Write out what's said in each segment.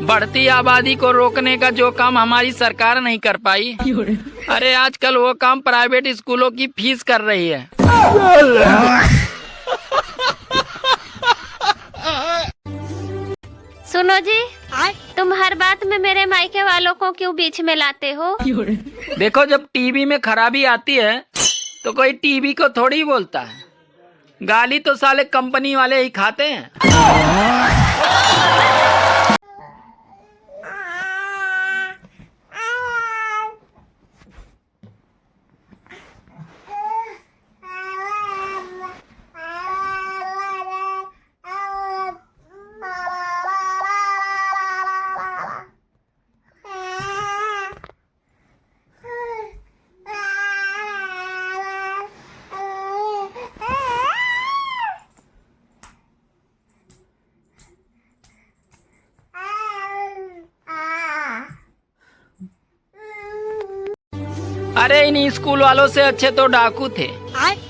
बढ़ती आबादी को रोकने का जो काम हमारी सरकार नहीं कर पाई, अरे आजकल वो काम प्राइवेट स्कूलों की फीस कर रही है। सुनो जी, तुम हर बात में मेरे मायके वालों को क्यों बीच में लाते हो? देखो, जब टीवी में खराबी आती है तो कोई टीवी को थोड़ी बोलता है, गाली तो साले कंपनी वाले ही खाते हैं। अरे इन स्कूल वालों से अच्छे तो डाकू थे,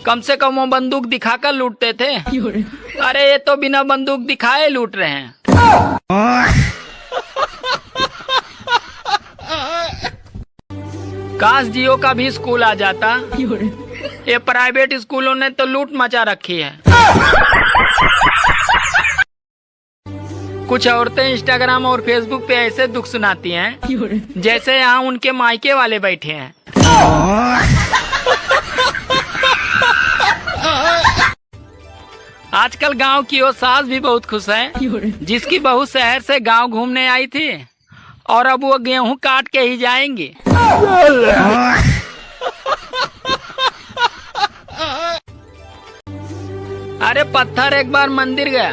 कम से कम वो बंदूक दिखाकर लूटते थे। अरे ये तो बिना बंदूक दिखाए लूट रहे हैं। काश जियो का भी स्कूल आ जाता। ये प्राइवेट स्कूलों ने तो लूट मचा रखी है। कुछ औरतें इंस्टाग्राम और फेसबुक पे ऐसे दुख सुनाती हैं जैसे यहाँ उनके मायके वाले बैठे हैं। आजकल गांव की वो सास भी बहुत खुश है जिसकी बहू शहर से गांव घूमने आई थी और अब वो गेहूं काट के ही जाएंगी। अरे पत्थर एक बार मंदिर गया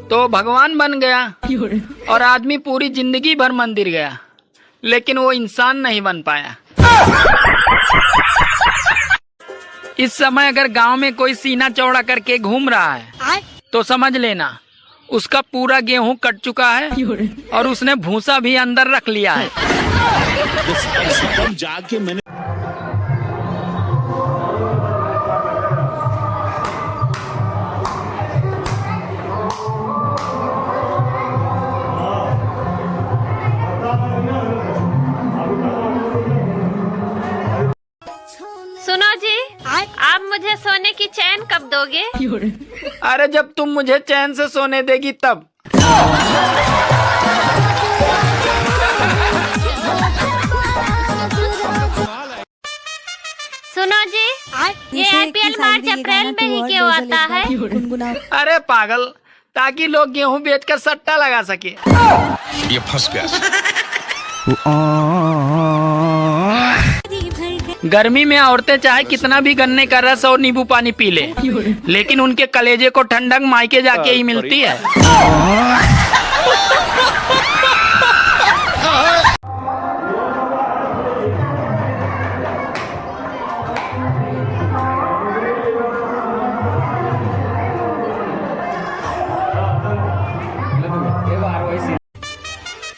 तो भगवान बन गया और आदमी पूरी जिंदगी भर मंदिर गया लेकिन वो इंसान नहीं बन पाया। इस समय अगर गांव में कोई सीना चौड़ा करके घूम रहा है तो समझ लेना उसका पूरा गेहूं कट चुका है और उसने भूसा भी अंदर रख लिया है। जाके मैंने सुनो जी, आप मुझे सोने की चैन कब दोगे? अरे जब तुम मुझे चैन से सोने देगी तब। सुनो जी, ये IPL मार्च अप्रैल में ही क्यों आता है? अरे पागल, ताकि लोग गेहूं बेचकर सट्टा लगा सके। ये फंस गया। गर्मी में औरतें चाहे कितना भी गन्ने का रस और नींबू पानी पी ले, लेकिन उनके कलेजे को ठंडक मायके जाके ही मिलती है।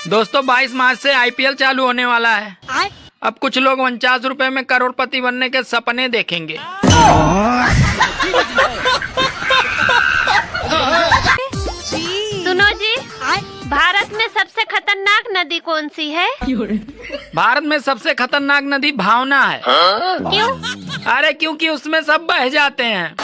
दोस्तों 22 मार्च से IPL चालू होने वाला है। अब कुछ लोग 49 रुपए में करोड़पति बनने के सपने देखेंगे। सुनो जी, भारत में सबसे खतरनाक नदी कौन सी है? भारत में सबसे खतरनाक नदी भावना है। क्यों? अरे क्योंकि उसमें सब बह जाते हैं।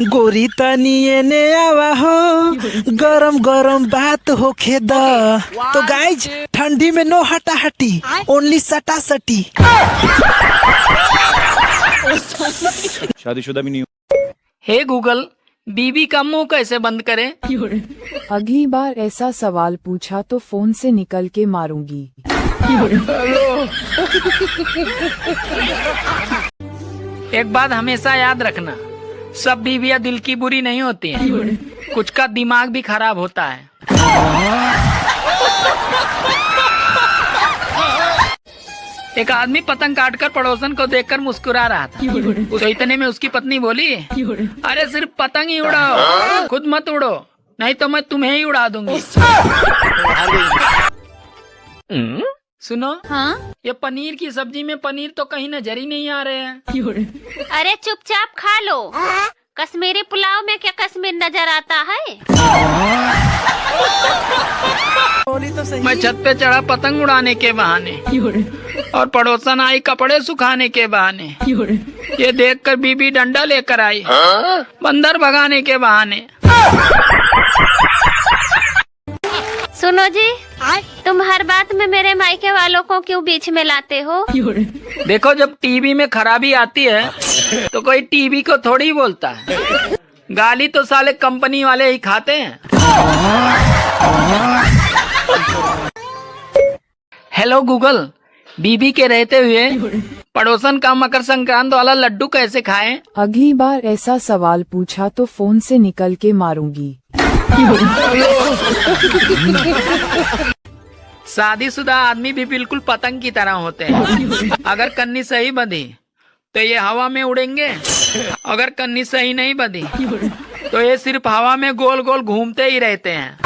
गोरी तनी ने आवा हो, गरम गरम बात होखे द। तो गाइज, ठंडी में नो हटा हटी, ओनली सटा सटी। शादीशुदा भी नहीं। हे गूगल, बीवी का मुंह कैसे बंद करें? अगली बार ऐसा सवाल पूछा तो फोन से निकल के मारूंगी। एक बात हमेशा याद रखना, सब बीवियां दिल की बुरी नहीं होती हैं, कुछ का दिमाग भी खराब होता है। एक आदमी पतंग काटकर पड़ोसन को देखकर मुस्कुरा रहा था। तो इतने में उसकी पत्नी बोली, अरे सिर्फ पतंग ही उड़ाओ, खुद मत उड़ो, नहीं तो मैं तुम्हें ही उड़ा दूंगी। सुनो, हाँ? ये पनीर की सब्जी में पनीर तो कहीं नजर ही नहीं आ रहे हैं। अरे चुपचाप खा लो। कश्मीरी पुलाव में क्या कश्मीर नजर आता है? मैं छत पे चढ़ा पतंग उड़ाने के बहाने और पड़ोसन आई कपड़े सुखाने के बहाने। ये देखकर बीबी डंडा लेकर आई बंदर भगाने के बहाने। सुनो जी, तुम हर बात में मेरे मायके वालों को क्यों बीच में लाते हो? देखो, जब टीवी में खराबी आती है तो कोई टीवी को थोड़ी ही बोलता है, गाली तो साले कंपनी वाले ही खाते हैं। हेलो गूगल, बीबी के रहते हुए पड़ोसन का मकर संक्रांत वाला लड्डू कैसे खाएं? अगली बार ऐसा सवाल पूछा तो फोन से निकल के मारूंगी। शादीशुदा आदमी भी बिल्कुल पतंग की तरह होते हैं। अगर कन्नी सही बंधी तो ये हवा में उड़ेंगे, अगर कन्नी सही नहीं बंधी तो ये सिर्फ हवा में गोल गोल घूमते ही रहते हैं।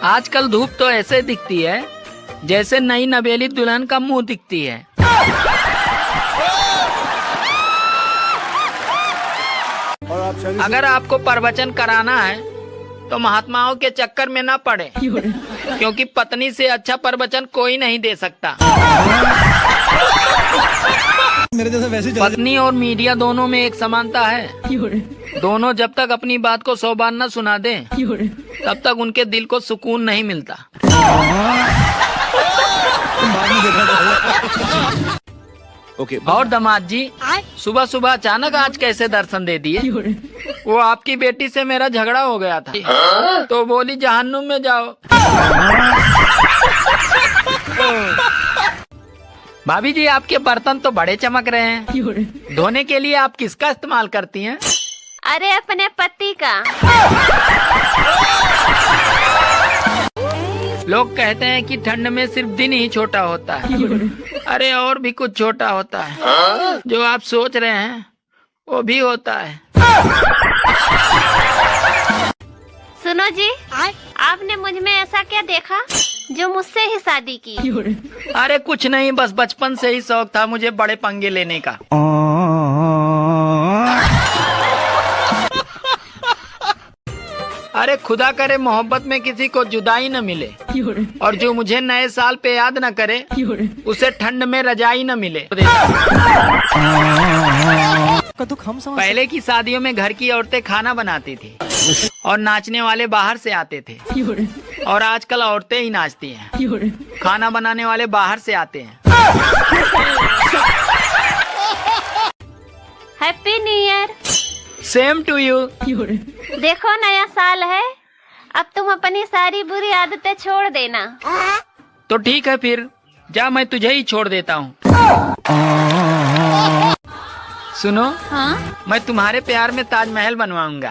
आजकल धूप तो ऐसे दिखती है जैसे नई नवेली दुल्हन का मुंह दिखती है। अगर आपको प्रवचन कराना है तो महात्माओं के चक्कर में ना पड़े, क्योंकि पत्नी से अच्छा प्रवचन कोई नहीं दे सकता। पत्नी और मीडिया दोनों में एक समानता है, दोनों जब तक अपनी बात को 100 बार न सुना दें तब तक उनके दिल को सुकून नहीं मिलता। और दामाद जी, सुबह सुबह अचानक आज कैसे दर्शन दे दिए? वो आपकी बेटी से मेरा झगड़ा हो गया था तो बोली जहन्नुम में जाओ। भाभी जी, आपके बर्तन तो बड़े चमक रहे हैं, धोने के लिए आप किसका इस्तेमाल करती हैं? अरे अपने पति का। लोग कहते हैं कि ठंड में सिर्फ दिन ही छोटा होता है। अरे और भी कुछ छोटा होता है, जो आप सोच रहे हैं वो भी होता है। सुनो जी, आपने मुझ में ऐसा क्या देखा जो मुझसे ही शादी की? अरे कुछ नहीं, बस बचपन से ही शौक था मुझे बड़े पंगे लेने का। अरे खुदा करे मोहब्बत में किसी को जुदाई न मिले, और जो मुझे नए साल पे याद न करे उसे ठंड में रजाई न मिले। पहले की शादियों में घर की औरतें खाना बनाती थी और नाचने वाले बाहर से आते थे, और आजकल औरतें ही नाचती हैं, खाना बनाने वाले बाहर से आते हैं। Happy new year. Same to you. देखो नया साल है, अब तुम अपनी सारी बुरी आदतें छोड़ देना। तो ठीक है फिर, जा मैं तुझे ही छोड़ देता हूँ। सुनो, हाँ? मैं तुम्हारे प्यार में ताजमहल बनवाऊंगा।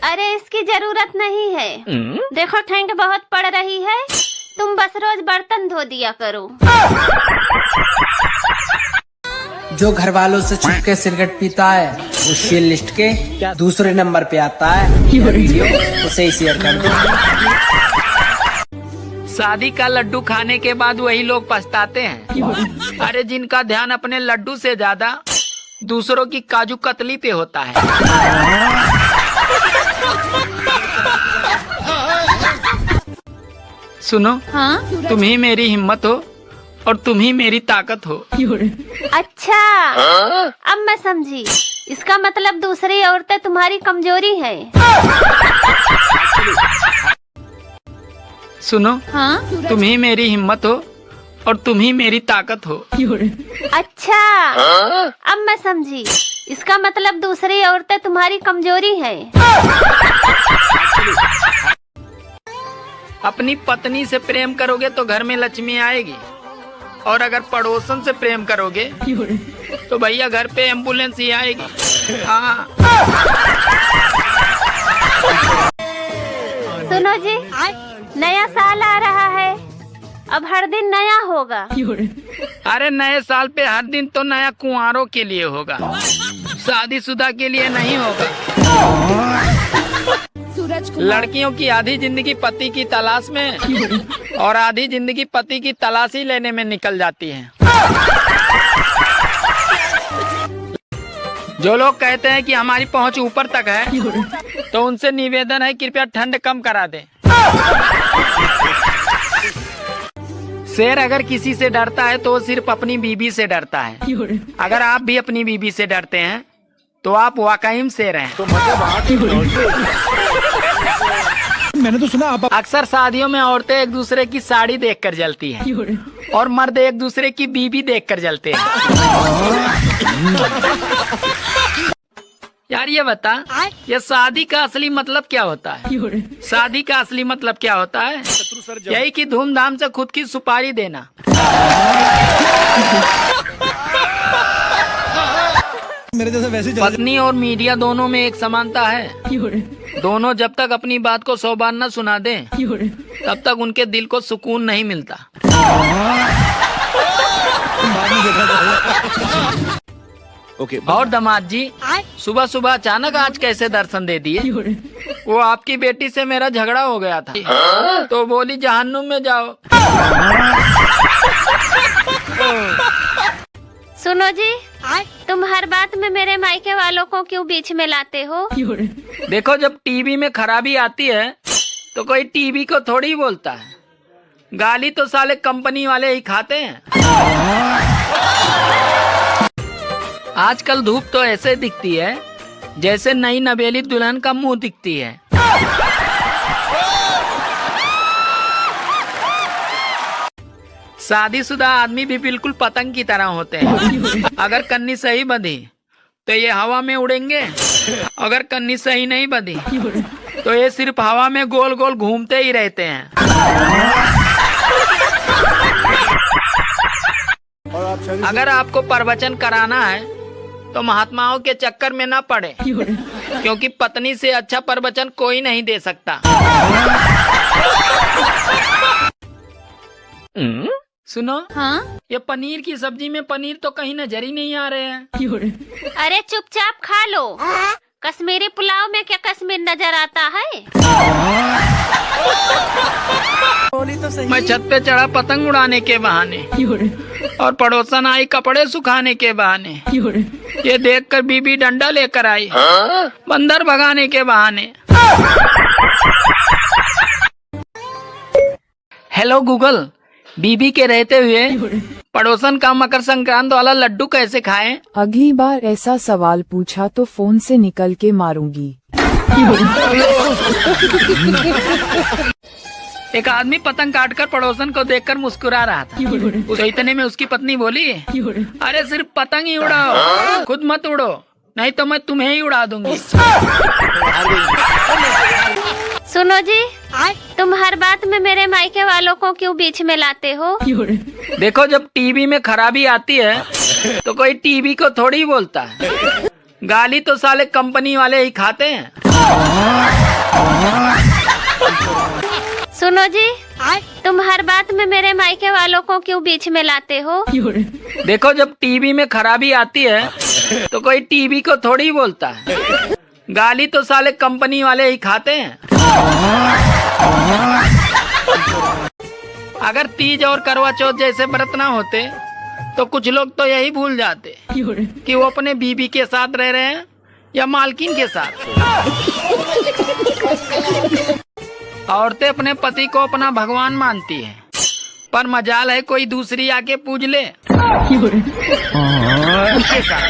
अरे इसकी जरूरत नहीं है। देखो ठंड बहुत पड़ रही है, तुम बस रोज बर्तन धो दिया करो। जो घर वालों से छुप के सिगरेट पीता है वो शेयर लिस्ट के दूसरे नंबर पे आता है। वीडियो उसे ही शेयर कर दो। शादी का लड्डू खाने के बाद वही लोग पछताते हैं, अरे जिनका ध्यान अपने लड्डू से ज्यादा दूसरों की काजू कतली पे होता है। सुनो, हाँ? तुम ही मेरी हिम्मत हो और तुम ही मेरी ताकत हो। अच्छा, अब मैं समझी। इसका मतलब दूसरी औरतें तुम्हारी कमजोरी है। सुनो, हाँ? तुम ही मेरी हिम्मत हो और तुम ही मेरी ताकत हो। अच्छा, अब मैं समझी। इसका मतलब दूसरी औरतें तुम्हारी कमजोरी है। अपनी पत्नी से प्रेम करोगे तो घर में लक्ष्मी आएगी, और अगर पड़ोसन से प्रेम करोगे तो भैया घर पे एम्बुलेंस ही आएगी। हाँ। सुनो जी, नया साल आ रहा है, अब हर दिन नया होगा। अरे नए साल पे हर दिन तो नया कुंवारों के लिए होगा, शादीशुदा के लिए नहीं होगा। लड़कियों की आधी जिंदगी पति की तलाश में और आधी जिंदगी पति की तलाशी लेने में निकल जाती है। जो लोग कहते हैं कि हमारी पहुंच ऊपर तक है, तो उनसे निवेदन है कृपया ठंड कम करा दें। शेर अगर किसी से डरता है तो वो सिर्फ अपनी बीबी से डरता है। अगर आप भी अपनी बीबी से डरते हैं तो आप वाकई में शेर हैं। मैंने तो सुना आप अक्सर शादियों में औरतें एक दूसरे की साड़ी देखकर जलती हैं और मर्द एक दूसरे की बीबी देखकर जलते हैं। यार ये बता, ये शादी का असली मतलब क्या होता है? शादी का असली मतलब क्या होता है? यही कि धूमधाम से खुद की सुपारी देना। मेरे जैसा वैसे पत्नी और मीडिया दोनों में एक समानता है। दोनों जब तक अपनी बात को 100 बार न सुना दें, तब तक उनके दिल को सुकून नहीं मिलता। और दामाद जी सुबह सुबह अचानक आज कैसे दर्शन दे दिए? वो आपकी बेटी से मेरा झगड़ा हो गया था, तो बोली जहन्नुम में जाओ। सुनो जी, तुम हर बात में मेरे मायके वालों को क्यों बीच में लाते हो? देखो, जब टीवी में खराबी आती है तो कोई टीवी को थोड़ी ही बोलता है, गाली तो साले कंपनी वाले ही खाते हैं। आजकल धूप तो ऐसे दिखती है जैसे नई नवेली दुल्हन का मुंह दिखती है। शादीशुदा आदमी भी बिल्कुल पतंग की तरह होते हैं। अगर कन्नी सही बंधी तो ये हवा में उड़ेंगे, अगर कन्नी सही नहीं बंधी तो ये सिर्फ हवा में गोल गोल घूमते ही रहते हैं। अगर आपको प्रवचन कराना है तो महात्माओं के चक्कर में ना पड़े, क्योंकि पत्नी से अच्छा प्रवचन कोई नहीं दे सकता। सुनो, हाँ? ये पनीर की सब्जी में पनीर तो कहीं नजर ही नहीं आ रहे हैं। अरे चुपचाप खा लो। कश्मीरी पुलाव में क्या कश्मीर नजर आता है? मैं छत पे चढ़ा पतंग उड़ाने के बहाने और पड़ोसन आई कपड़े सुखाने के बहाने। ये देखकर बीबी डंडा लेकर आई बंदर भगाने के बहाने। हेलो गूगल, बीबी के रहते हुए पड़ोसन का मकर संक्रांत वाला लड्डू कैसे खाएं? अगली बार ऐसा सवाल पूछा तो फोन से निकल के मारूंगी। एक आदमी पतंग काटकर पड़ोसन को देखकर मुस्कुरा रहा था। तो इतने में उसकी पत्नी बोली, अरे सिर्फ पतंग ही उड़ाओ, खुद मत उड़ो, नहीं तो मैं तुम्हें ही उड़ा दूंगी। सुनो जी, तुम हर बात में मेरे मायके वालों को क्यों बीच में लाते हो? देखो, जब टीवी में खराबी आती है तो कोई टीवी को थोड़ी ही बोलता है, गाली तो साले कंपनी वाले ही खाते हैं। सुनो जी, तुम हर बात में मेरे मायके वालों को क्यों बीच में लाते हो? देखो, जब टीवी में खराबी आती है तो कोई टीवी को थोड़ी ही बोलता है, गाली तो साले कंपनी वाले ही खाते हैं। अगर तीज और करवा चौथ जैसे व्रत ना होते तो कुछ लोग तो यही भूल जाते कि वो अपने बीबी के साथ रह रहे हैं या मालकिन के साथ। औरतें अपने पति को अपना भगवान मानती हैं, पर मजाल है कोई दूसरी आके पूज ले उसके साथ।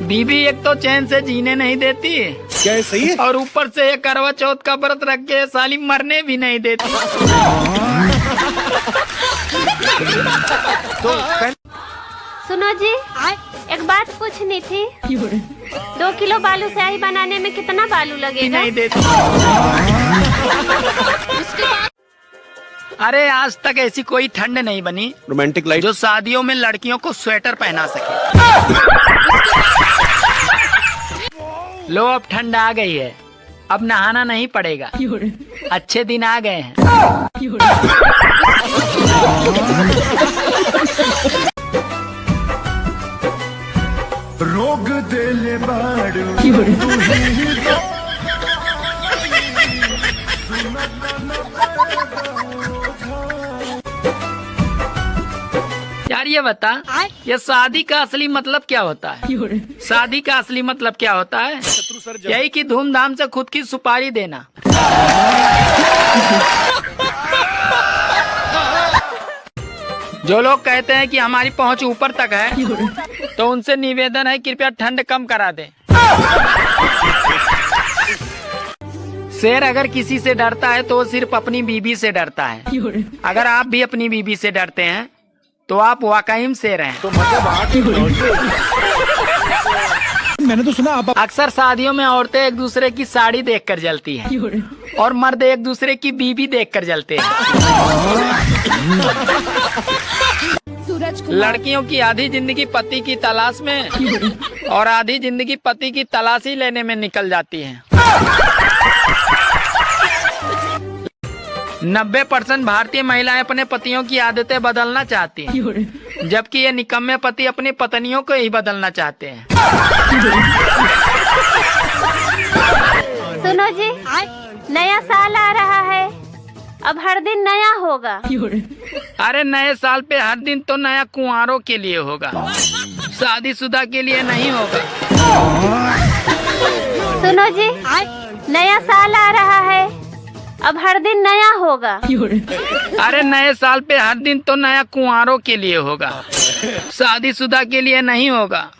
बीबी एक तो चैन से जीने नहीं देती, क्या सही है? और ऊपर से ये करवा चौथ का व्रत रख के साली मरने भी नहीं देती। सुनो जी, एक बात पूछनी थी। 2 किलो बालू स्याही बनाने में कितना बालू लगेगा? नहीं देती। अरे आज तक ऐसी कोई ठंड नहीं बनी रोमांटिक लाइट जो शादियों में लड़कियों को स्वेटर पहना सके। लो, अब ठंड आ गई है अब नहाना नहीं पड़ेगा, अच्छे दिन आ गए हैं। रोग देले बाड़ू यार ये बता, ये शादी का असली मतलब क्या होता है? शादी का असली मतलब क्या होता है? यही कि धूमधाम से खुद की सुपारी देना। जो लोग कहते हैं कि हमारी पहुंच ऊपर तक है, तो उनसे निवेदन है कृपया ठंड कम करा दें। शेर अगर किसी से डरता है तो वो सिर्फ अपनी बीबी से डरता है। अगर आप भी अपनी बीबी से डरते हैं तो आप वाकई में शेर हैं। मैंने तो सुना आप अक्सर शादियों में औरतें एक दूसरे की साड़ी देखकर जलती हैं और मर्द एक दूसरे की बीबी देखकर जलते हैं। लड़कियों की आधी जिंदगी पति की तलाश में और आधी जिंदगी पति की तलाशी लेने में निकल जाती है। 90% भारतीय महिलाएं अपने पतियों की आदतें बदलना चाहती हैं, जबकि ये निकम्मे पति अपनी पत्नियों को ही बदलना चाहते हैं। सुनो जी, नया साल आ रहा है, अब हर दिन नया होगा। अरे नए साल पे हर दिन तो नया कुंवारों के लिए होगा, शादीशुदा के लिए नहीं होगा। सुनो जी, नया साल आ रहा है, अब हर दिन नया होगा। अरे नए साल पे हर दिन तो नया कुंवारों के लिए होगा, शादीशुदा के लिए नहीं होगा।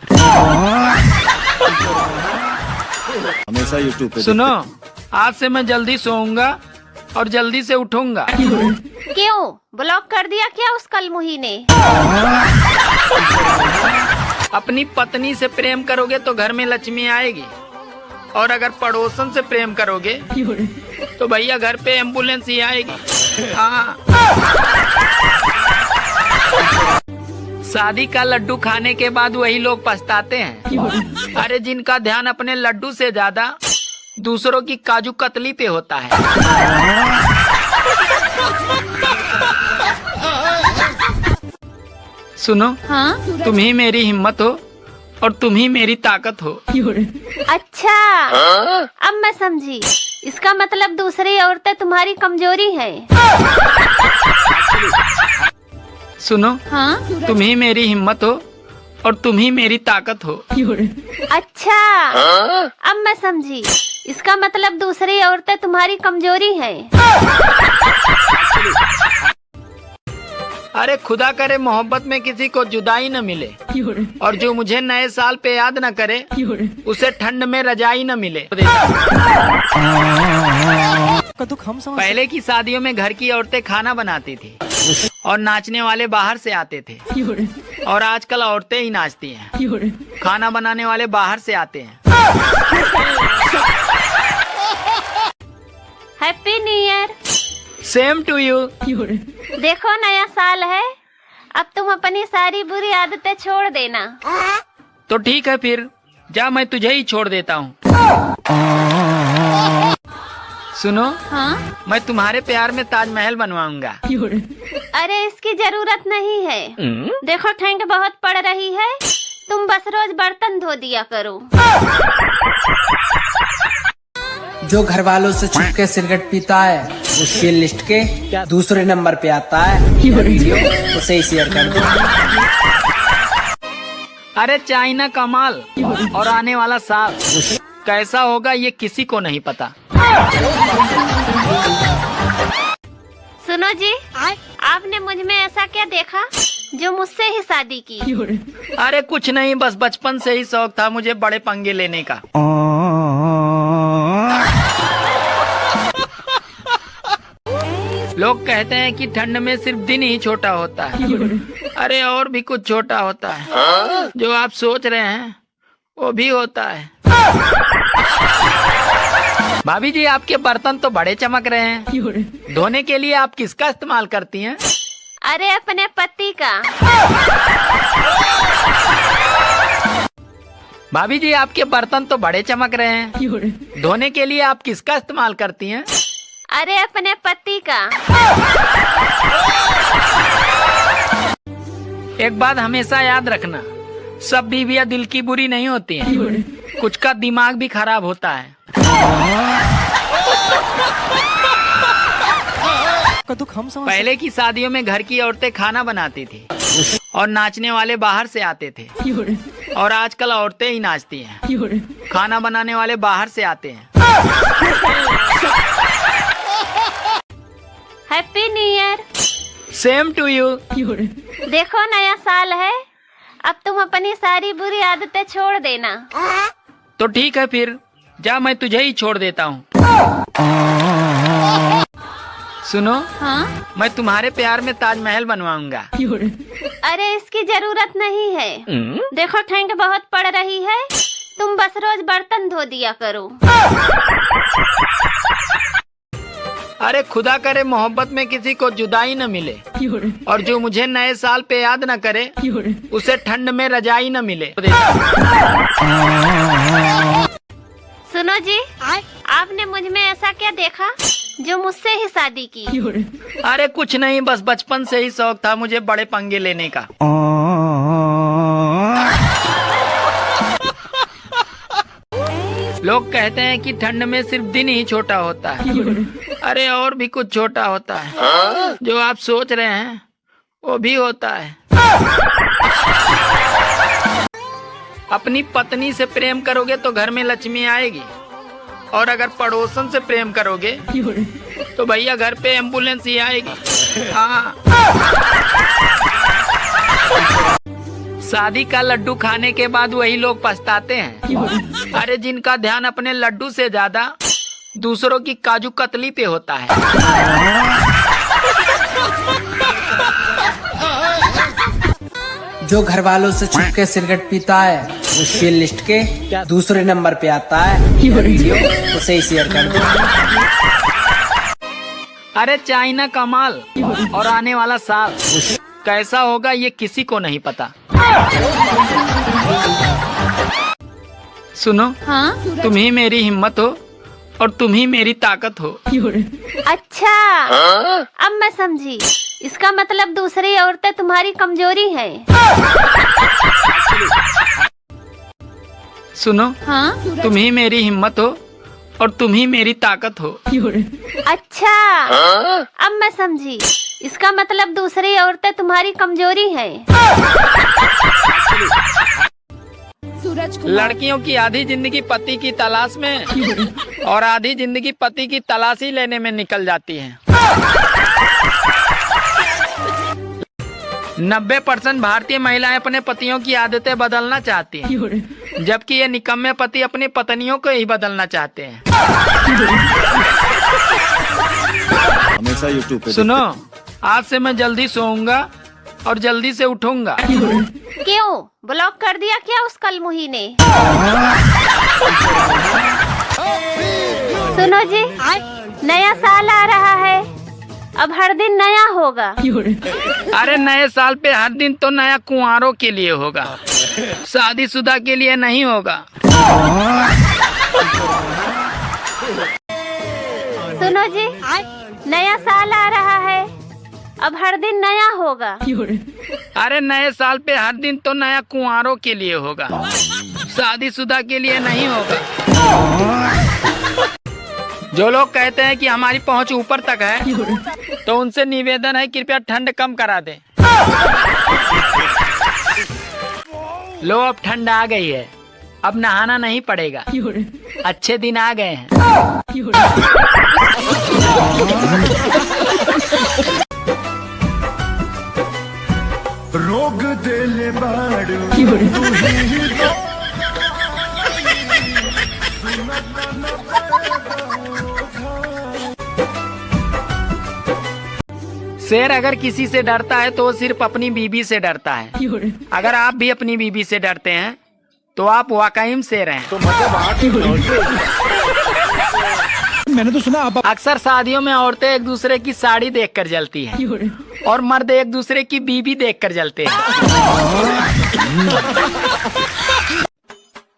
हमेशा यूट्यूब पे सुनो, आज से मैं जल्दी सोऊंगा और जल्दी से उठूंगा। क्यों, ब्लॉक कर दिया क्या उस कलमुही ने? अपनी पत्नी से प्रेम करोगे तो घर में लक्ष्मी आएगी, और अगर पड़ोसन से प्रेम करोगे तो भैया घर पे एम्बुलेंस ही आएगी। हाँ। शादी का लड्डू खाने के बाद वही लोग पछताते हैं, अरे जिनका ध्यान अपने लड्डू से ज्यादा दूसरों की काजू कतली पे होता है। सुनो, हाँ? तुम ही मेरी हिम्मत हो और तुम ही मेरी ताकत हो। अच्छा, अब मैं समझी। इसका मतलब दूसरी औरतें तुम्हारी कमजोरी है। सुनो, हाँ? तुम ही मेरी हिम्मत हो और तुम ही मेरी ताकत हो। अच्छा, अब मैं समझी। इसका मतलब दूसरी औरतें तुम्हारी कमजोरी है। अरे खुदा करे मोहब्बत में किसी को जुदाई न मिले, और जो मुझे नए साल पे याद न करे उसे ठंड में रजाई न मिले। पहले की शादियों में घर की औरतें खाना बनाती थी और नाचने वाले बाहर से आते थे, और आजकल औरतें ही नाचती हैं, खाना बनाने वाले बाहर से आते हैं। Happy new year. Same to you. देखो, नया साल है, अब तुम अपनी सारी बुरी आदतें छोड़ देना। तो ठीक है फिर, जा मैं तुझे ही छोड़ देता हूँ। सुनो, हाँ? मैं तुम्हारे प्यार में ताजमहल बनवाऊंगा। अरे इसकी जरूरत नहीं है। देखो ठंड बहुत पड़ रही है, तुम बस रोज बर्तन धो दिया करो। जो घर वालों से छुप के सिगरेट पीता है वो शेयर लिस्ट के दूसरे नंबर पे आता है। वीडियो उसे ही शेयर कर दो। अरे चाइना का माल और आने वाला साल कैसा होगा ये किसी को नहीं पता। सुनो जी, आपने मुझ में ऐसा क्या देखा जो मुझसे ही शादी की? अरे कुछ नहीं, बस बचपन से ही शौक था मुझे बड़े पंगे लेने का। लोग कहते हैं कि ठंड में सिर्फ दिन ही छोटा होता है, अरे और भी कुछ छोटा होता है। जो आप सोच रहे हैं वो भी होता है। भाभी जी, आपके बर्तन तो बड़े चमक रहे हैं, धोने के लिए आप किसका इस्तेमाल करती हैं? अरे अपने पति का। भाभी जी, आपके बर्तन तो बड़े चमक रहे हैं। धोने के लिए आप किसका इस्तेमाल करती हैं? अरे अपने पति का। एक बात हमेशा याद रखना, सब बीवियां दिल की बुरी नहीं होती हैं। कुछ का दिमाग भी खराब होता है। पहले की शादियों में घर की औरतें खाना बनाती थी और नाचने वाले बाहर से आते थे, और आजकल औरतें ही नाचती हैं, खाना बनाने वाले बाहर से आते हैं। Happy new year. Same to you. देखो नया साल है, अब तुम अपनी सारी बुरी आदतें छोड़ देना। तो ठीक है फिर, जा मैं तुझे ही छोड़ देता हूँ। सुनो, हाँ? मैं तुम्हारे प्यार में ताजमहल बनवाऊंगा। अरे इसकी जरूरत नहीं है। देखो ठंड बहुत पड़ रही है, तुम बस रोज बर्तन धो दिया करो। अरे खुदा करे मोहब्बत में किसी को जुदाई न मिले, और जो मुझे नए साल पे याद न करे उसे ठंड में रजाई न मिले। सुनो जी, आपने मुझ में ऐसा क्या देखा जो मुझसे ही शादी की? अरे कुछ नहीं, बस बचपन से ही शौक था मुझे बड़े पंगे लेने का। लोग कहते हैं कि ठंड में सिर्फ दिन ही छोटा होता है। अरे और भी कुछ छोटा होता है, जो आप सोच रहे हैं वो भी होता है। अपनी पत्नी से प्रेम करोगे तो घर में लक्ष्मी आएगी, और अगर पड़ोसन से प्रेम करोगे तो भैया घर पे एम्बुलेंस ही आएगी। हाँ। शादी का लड्डू खाने के बाद वही लोग पछताते हैं। अरे जिनका ध्यान अपने लड्डू से ज्यादा दूसरों की काजू कतली पे होता है। जो घर वालों से छुप के सिगरेट पीता है वो शेयर लिस्ट के दूसरे नंबर पे आता है। वीडियो उसे ही शेयर कर दो। अरे चाइना का माल और आने वाला साल कैसा होगा ये किसी को नहीं पता। सुनो, हाँ? तुम ही मेरी हिम्मत हो और तुम ही मेरी ताकत हो। अच्छा, अब मैं समझी। इसका मतलब दूसरी औरतें तुम्हारी कमजोरी है। सुनो, हाँ? तुम ही मेरी हिम्मत हो और तुम ही मेरी ताकत हो। अच्छा, अब मैं समझी। इसका मतलब दूसरी औरतें तुम्हारी कमजोरी है। लड़कियों की आधी जिंदगी पति की तलाश में और आधी जिंदगी पति की तलाशी लेने में निकल जाती है। 90% भारतीय महिलाएं अपने पतियों की आदतें बदलना चाहती हैं, जबकि ये निकम्मे पति अपनी पत्नियों को ही बदलना चाहते हैं। हमेशा यूट्यूब पे सुनो, आज से मैं जल्दी सोऊंगा और जल्दी से उठूंगा। क्यों ब्लॉक कर दिया क्या उस कलमुही ने? सुनो जी, नया साल आ रहा है, अब हर दिन नया होगा। अरे नए साल पे हर दिन तो नया कुंवारों के लिए होगा, शादीशुदा के लिए नहीं होगा। सुनो जी, नया साल आ रहा है, अब हर दिन नया होगा। अरे नए साल पे हर दिन तो नया कुंवारों के लिए होगा, शादीशुदा के लिए नहीं होगा। जो लोग कहते हैं कि हमारी पहुंच ऊपर तक है, तो उनसे निवेदन है कृपया ठंड कम करा दें। लो, अब ठंड आ गई है, अब नहाना नहीं पड़ेगा, अच्छे दिन आ गए हैं। रोग देले बाड़ू शेर अगर किसी से डरता है तो वो सिर्फ अपनी बीबी से डरता है। अगर आप भी अपनी बीबी से डरते हैं तो आप वाकई में शेर हैं। मैंने तो सुना आप अक्सर शादियों में औरतें एक दूसरे की साड़ी देखकर जलती हैं और मर्द एक दूसरे की बीबी देखकर जलते हैं।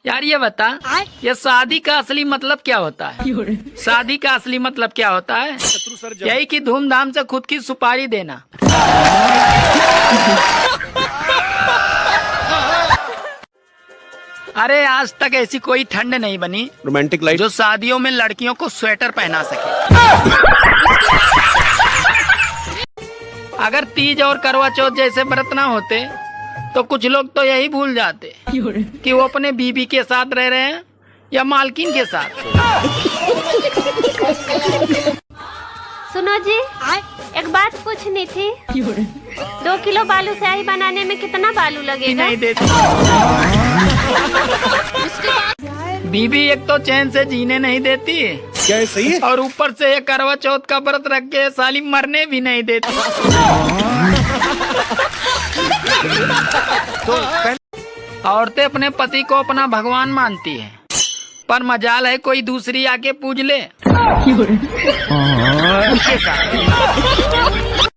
यार ये बता, ये शादी का असली मतलब क्या होता है? शादी का असली मतलब क्या होता है? यही कि धूमधाम से खुद की सुपारी देना। अरे आज तक ऐसी कोई ठंड नहीं बनी रोमांटिक लाइफ जो शादियों में लड़कियों को स्वेटर पहना सके। अगर तीज और करवा चौथ जैसे व्रत ना होते तो कुछ लोग तो यही भूल जाते कि वो अपने बीबी के साथ रह रहे हैं या मालकिन के साथ। सुनो जी, एक बात पूछनी थी। 2 किलो बालू स्याही बनाने में कितना बालू कि लगेगा? नहीं देती। बीबी एक तो चैन से जीने नहीं देती, क्या है सही है? और ऊपर से ये करवा चौथ का व्रत रख के साली मरने भी नहीं देती। औरतें अपने पति को अपना भगवान मानती है, पर मजाल है कोई दूसरी आके पूज ले। उसके साथ